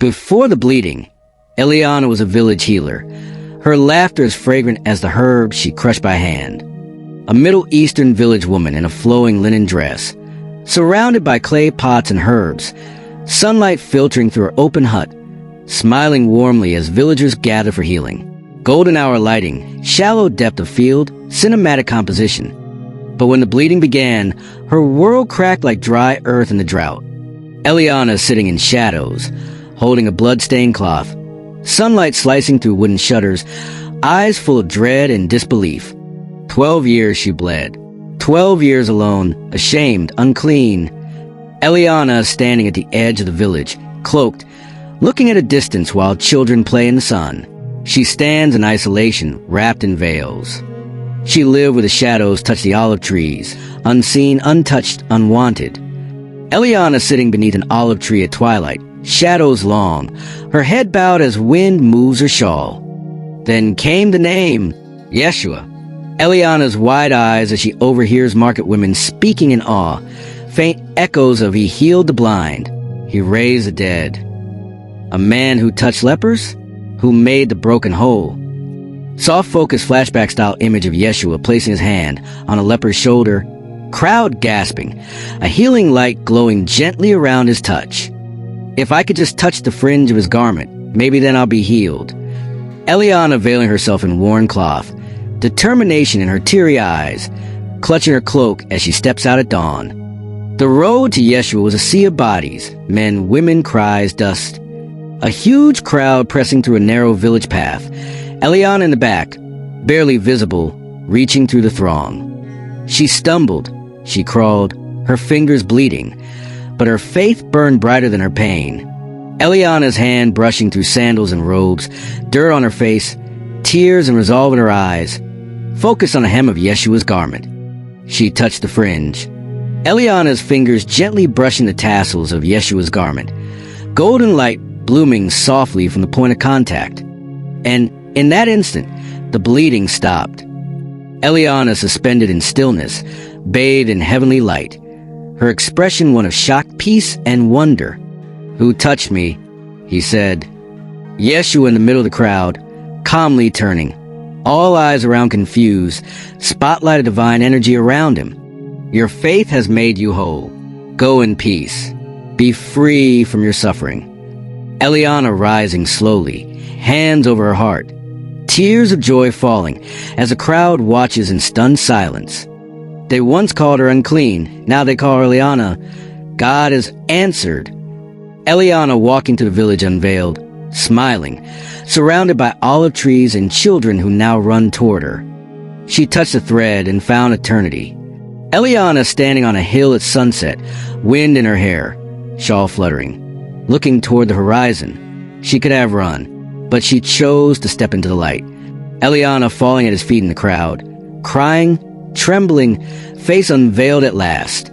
Before the bleeding, Eliana was a village healer. Her laughter as fragrant as the herbs she crushed by hand. A Middle Eastern village woman in a flowing linen dress, surrounded by clay pots and herbs, sunlight filtering through her open hut, smiling warmly as villagers gather for healing. Golden hour lighting, shallow depth of field, cinematic composition. But when the bleeding began, her world cracked like dry earth in the drought. Eliana sitting in shadows, holding a blood-stained cloth, sunlight slicing through wooden shutters, eyes full of dread and disbelief. 12 years she bled. 12 years alone, ashamed, unclean. Eliana standing at the edge of the village, cloaked, looking at a distance while children play in the sun. She stands in isolation, wrapped in veils. She lived where the shadows touch the olive trees, unseen, untouched, unwanted. Eliana sitting beneath an olive tree at twilight, shadows long, her head bowed as wind moves her shawl. Then came the name, Yeshua. Eliana's wide eyes as she overhears market women speaking in awe, faint echoes of he healed the blind, he raised the dead. A man who touched lepers, who made the broken whole. Soft focus flashback style image of Yeshua placing his hand on a leper's shoulder, crowd gasping, a healing light glowing gently around his touch. If I could just touch the fringe of his garment, maybe then I'll be healed. Eliana veiling herself in worn cloth, determination in her teary eyes, clutching her cloak as she steps out at dawn. The road to Yeshua was a sea of bodies, men, women, cries, dust. A huge crowd pressing through a narrow village path. Eliana in the back, barely visible, reaching through the throng. She stumbled, she crawled, her fingers bleeding, but her faith burned brighter than her pain. Eliana's hand brushing through sandals and robes, dirt on her face, tears and resolve in her eyes, focused on the hem of Yeshua's garment. She touched the fringe. Eliana's fingers gently brushing the tassels of Yeshua's garment, golden light blooming softly from the point of contact. And in that instant, the bleeding stopped. Eliana suspended in stillness, bathed in heavenly light, her expression one of shocked peace and wonder. Who touched me? He said. Yeshua in the middle of the crowd, calmly turning, all eyes around confused, spotlight of divine energy around him. Your faith has made you whole. Go in peace. Be free from your suffering. Eliana rising slowly, hands over her heart, tears of joy falling as the crowd watches in stunned silence. They once called her unclean, now they call her Eliana. God has answered. Eliana walking to the village unveiled, smiling, surrounded by olive trees and children who now run toward her. She touched the thread and found eternity. Eliana standing on a hill at sunset, wind in her hair, shawl fluttering, looking toward the horizon. She could have run, but she chose to step into the light. Eliana falling at his feet in the crowd, crying, trembling, face unveiled at last.